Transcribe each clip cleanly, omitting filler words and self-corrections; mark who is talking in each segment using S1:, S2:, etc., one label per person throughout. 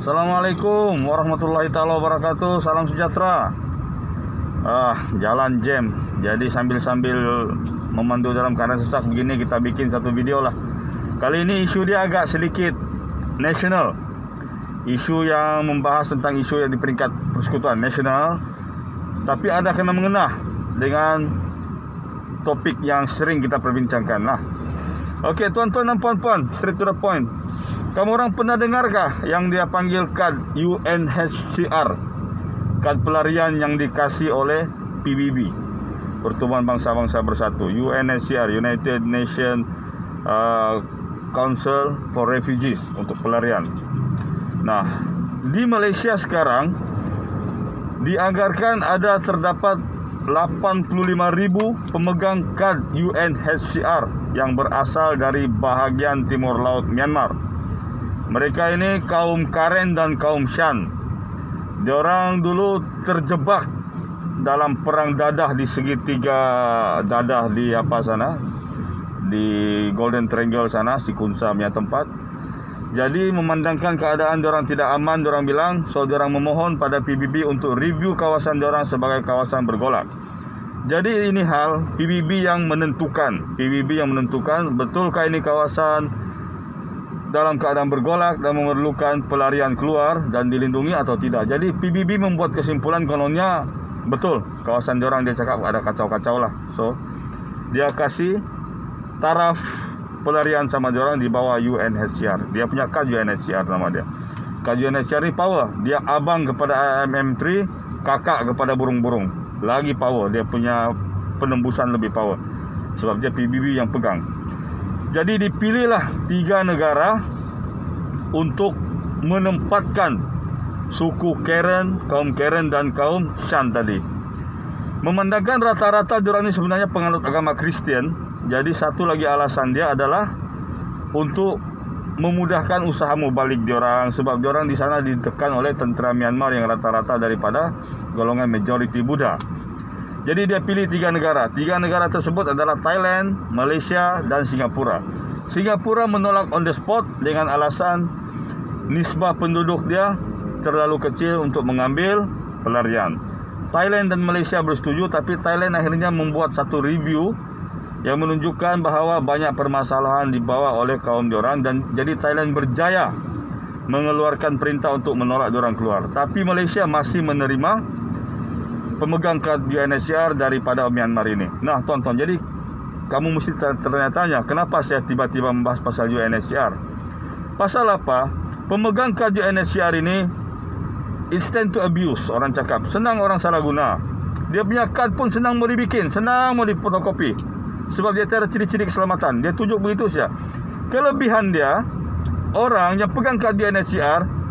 S1: Assalamualaikum warahmatullahi taala wabarakatuh. Salam sejahtera. Jalan jam. Jadi sambil memandu dalam keadaan sesak begini, kita bikin satu video lah. Kali ini isu dia agak sedikit nasional. Isu yang membahas tentang isu yang di peringkat persekutuan nasional, tapi ada kena mengena dengan topik yang sering kita perbincangkan lah. Okey, tuan-tuan dan puan-puan, straight to the point. Kamu orang pernah dengarkah yang dia panggil kad UNHCR? Kad pelarian yang dikasih oleh PBB, Pertubuhan Bangsa-Bangsa Bersatu. UNHCR, United Nations Council for Refugees, untuk pelarian. Nah, di Malaysia sekarang dianggarkan terdapat 85,000 pemegang kad UNHCR yang berasal dari bahagian timur laut Myanmar. Mereka ini kaum Karen dan kaum Shan. Diorang dulu terjebak dalam perang dadah di segitiga dadah di di Golden Triangle sana, si Kunsa punya tempat. Jadi memandangkan keadaan diorang tidak aman, diorang bilang, so diorang memohon pada PBB untuk review kawasan diorang sebagai kawasan bergolak. Jadi ini hal PBB yang menentukan. Betulkah ini kawasan dalam keadaan bergolak dan memerlukan pelarian keluar dan dilindungi atau tidak. Jadi PBB membuat kesimpulan kononnya betul kawasan diorang, dia cakap ada kacau-kacau lah. So dia kasih taraf pelarian sama diorang di bawah UNHCR. Dia punya kad UNHCR nama dia. Kad UNHCR ni power. Dia abang kepada IMM3, kakak kepada burung-burung. Lagi power, dia punya penembusan lebih power. Sebab dia PBB yang pegang. Jadi dipilihlah 3 negara untuk menempatkan suku Karen, kaum Karen dan kaum Shan tadi. Memandangkan rata-rata diorang ini sebenarnya penganut agama Kristian. Jadi satu lagi alasan dia adalah untuk memudahkan usaha mau balik diorang. Sebab diorang di sana ditekan oleh tentera Myanmar yang rata-rata daripada golongan majoriti Buddha. Jadi dia pilih 3 negara. 3 negara tersebut adalah Thailand, Malaysia dan Singapura. Singapura menolak on the spot dengan alasan nisbah penduduk dia terlalu kecil untuk mengambil pelarian. Thailand dan Malaysia bersetuju, tapi Thailand akhirnya membuat satu review yang menunjukkan bahawa banyak permasalahan dibawa oleh kaum diorang, dan jadi Thailand berjaya mengeluarkan perintah untuk menolak diorang keluar. Tapi Malaysia masih menerima pemegang kad UNHCR daripada Myanmar ini. Nah, tuan-tuan, jadi kamu mesti tanya-tanya, kenapa saya tiba-tiba membahas pasal UNHCR? Pasal apa? Pemegang kad UNHCR ini instant to abuse, orang cakap. Senang orang salah guna. Dia punya kad pun senang mau dibikin, senang mau difotokopi. Sebab dia tiada ciri-ciri keselamatan. Dia tunjuk begitu saja. Kelebihan dia, orang yang pegang kad UNHCR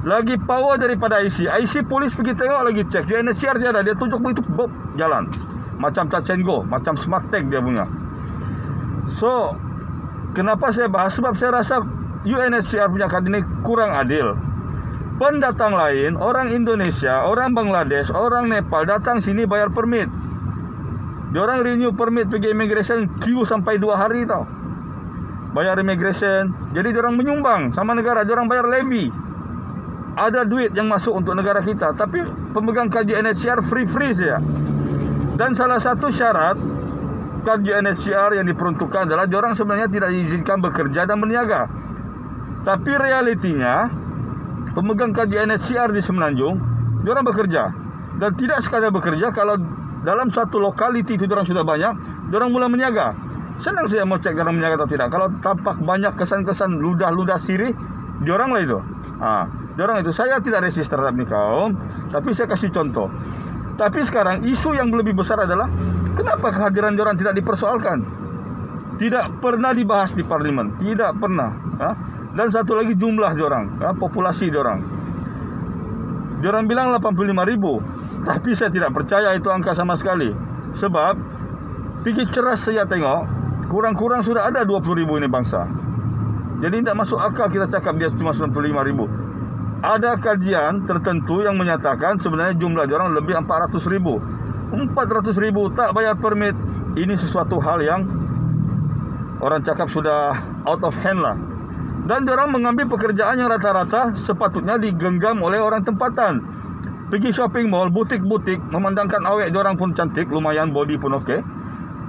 S1: lagi power daripada IC. IC polis pergi tengok lagi cek. UNHCR dia ada, dia tunjuk begitu, bob, jalan. Macam touch and go, macam smart tag dia punya. So, kenapa saya bahas? Sebab saya rasa UNHCR punya kad ini kurang adil. Pendatang lain, orang Indonesia, orang Bangladesh, orang Nepal datang sini bayar permit. Diorang renew permit pergi immigration, queue sampai 2 hari tau. Bayar immigration. Jadi diorang menyumbang sama negara, diorang bayar levy. Ada duit yang masuk untuk negara kita. Tapi pemegang kad UNHCR free saja. Dan salah satu syarat kad UNHCR yang diperuntukkan adalah diorang sebenarnya tidak diizinkan bekerja dan berniaga. Tapi realitinya pemegang kad UNHCR di Semenanjung, diorang bekerja. Dan tidak sekadar bekerja, kalau dalam satu lokaliti itu diorang sudah banyak, diorang mula meniaga. Senang saya mau cek diorang meniaga atau tidak. Kalau tampak banyak kesan-kesan ludah-ludah sirih, diorang lah itu. Diorang itu. Saya tidak resist terhadap ni kaum, tapi saya kasih contoh. Tapi sekarang isu yang lebih besar adalah kenapa kehadiran diorang tidak dipersoalkan? Tidak pernah dibahas di parlimen, tidak pernah. Dan satu lagi jumlah diorang, populasi diorang. Diorang bilang 85,000, tapi saya tidak percaya itu angka sama sekali. Sebab pergi ceras saya tengok, kurang-kurang sudah ada 20,000 ini bangsa. Jadi tidak masuk akal kita cakap dia cuma 95,000. Ada kajian tertentu yang menyatakan sebenarnya jumlah diorang lebih 400,000. 400,000 tak bayar permit. Ini sesuatu hal yang orang cakap sudah out of hand lah. Dan diorang mengambil pekerjaan yang rata-rata sepatutnya digenggam oleh orang tempatan. Pergi shopping mall, butik-butik, memandangkan awet diorang pun cantik, lumayan, body pun okey.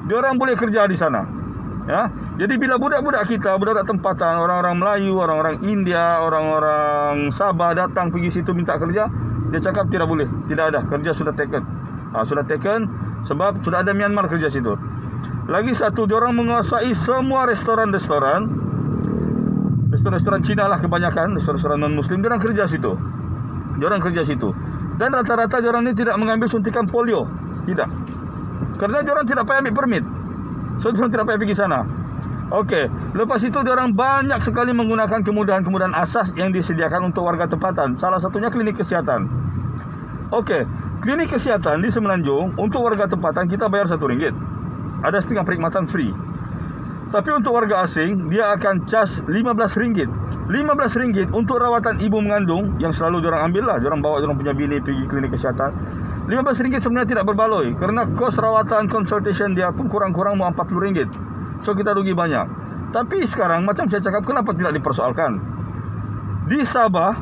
S1: Diorang boleh kerja di sana. Ya. Jadi bila budak-budak kita, budak-budak tempatan, orang-orang Melayu, orang-orang India, orang-orang Sabah datang pergi situ minta kerja, dia cakap tidak boleh, tidak ada, kerja sudah taken. Sudah taken sebab sudah ada Myanmar kerja situ. Lagi satu, diorang menguasai semua restoran-restoran Cina lah kebanyakan, restoran non-Muslim, diorang kerja situ. Dan rata-rata diorang ni tidak mengambil suntikan polio. Tidak. Kerana diorang tidak payah ambil permit. So diorang tidak payah pergi sana. Okey, lepas itu diorang banyak sekali menggunakan kemudahan-kemudahan asas yang disediakan untuk warga tempatan. Salah satunya klinik kesihatan. Okey, klinik kesihatan di Semenanjung untuk warga tempatan kita bayar RM1. Ada setengah perkhidmatan free. Tapi untuk warga asing, dia akan charge RM15. RM15 untuk rawatan ibu mengandung yang selalu diorang ambil lah. Diorang bawa diorang punya bini pergi klinik kesihatan. RM15 sebenarnya tidak berbaloi kerana kos rawatan consultation dia pun kurang-kurang mau RM40. So kita rugi banyak. Tapi sekarang macam saya cakap, kenapa tidak dipersoalkan? Di Sabah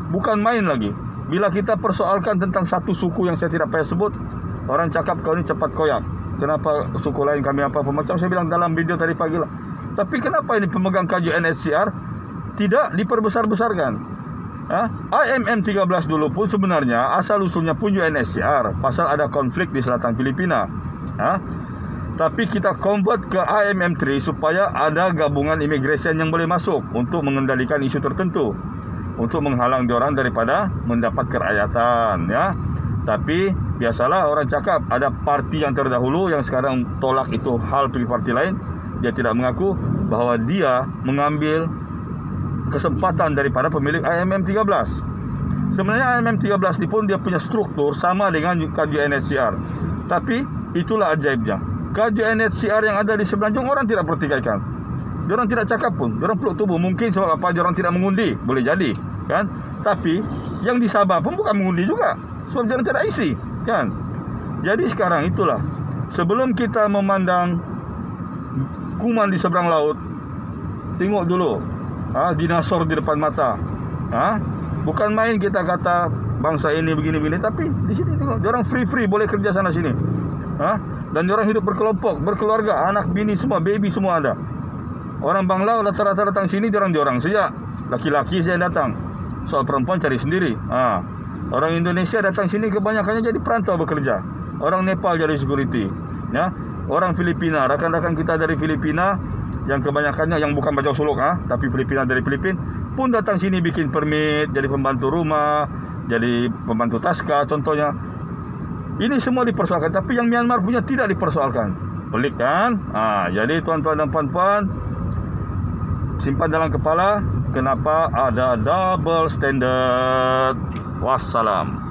S1: bukan main lagi. Bila kita persoalkan tentang satu suku yang saya tidak payah sebut, orang cakap kau ni cepat koyak. Kenapa suku lain kami apa-apa? Macam saya bilang dalam video tadi pagi lah. Tapi kenapa ini pemegang KJNSCR tidak diperbesar-besarkan? IMM 13 dulu pun sebenarnya asal usulnya pun UNSCR, pasal ada konflik di selatan Filipina. Tapi kita convert ke IMM 3 supaya ada gabungan immigration yang boleh masuk untuk mengendalikan isu tertentu, untuk menghalang diorang daripada mendapat kerakyatan, ya. Tapi biasalah orang cakap ada parti yang terdahulu yang sekarang tolak itu hal pergi parti lain. Dia tidak mengaku bahawa dia mengambil kesempatan daripada pemilik IMM 13. Sebenarnya IMM 13 ni pun dia punya struktur sama dengan KJNSCR. Tapi itulah ajaibnya. KJNSCR yang ada di Semenanjung orang tidak pertikaikan. Diorang tidak cakap pun. Diorang peluk tubuh. Mungkin sebab apa diorang tidak mengundi. Boleh jadi, kan? Tapi yang di Sabah pun bukan mengundi juga. Sebab diorang tidak isi, kan? Jadi sekarang itulah, sebelum kita memandang kuman di seberang laut, tengok dulu dinosaur di depan mata. Bukan main kita kata bangsa ini begini-begini, tapi di sini tengok, diorang free boleh kerja sana sini. Dan diorang hidup berkelompok, berkeluarga, anak bini semua, baby semua ada. Orang Bangla rata-rata datang sini diorang saja. Laki-laki saja datang. Soal perempuan cari sendiri. Orang Indonesia datang sini kebanyakannya jadi perantau bekerja. Orang Nepal jadi security, ya. Orang Filipina, rakan-rakan kita dari Filipina yang kebanyakannya yang bukan bajau suluk, tapi Filipina dari Filipin pun datang sini bikin permit, jadi pembantu rumah, jadi pembantu taska contohnya. Ini semua dipersoalkan, tapi yang Myanmar punya tidak dipersoalkan. Pelik kan? Jadi tuan-tuan dan puan-puan, simpan dalam kepala kenapa ada double standard. Wassalam.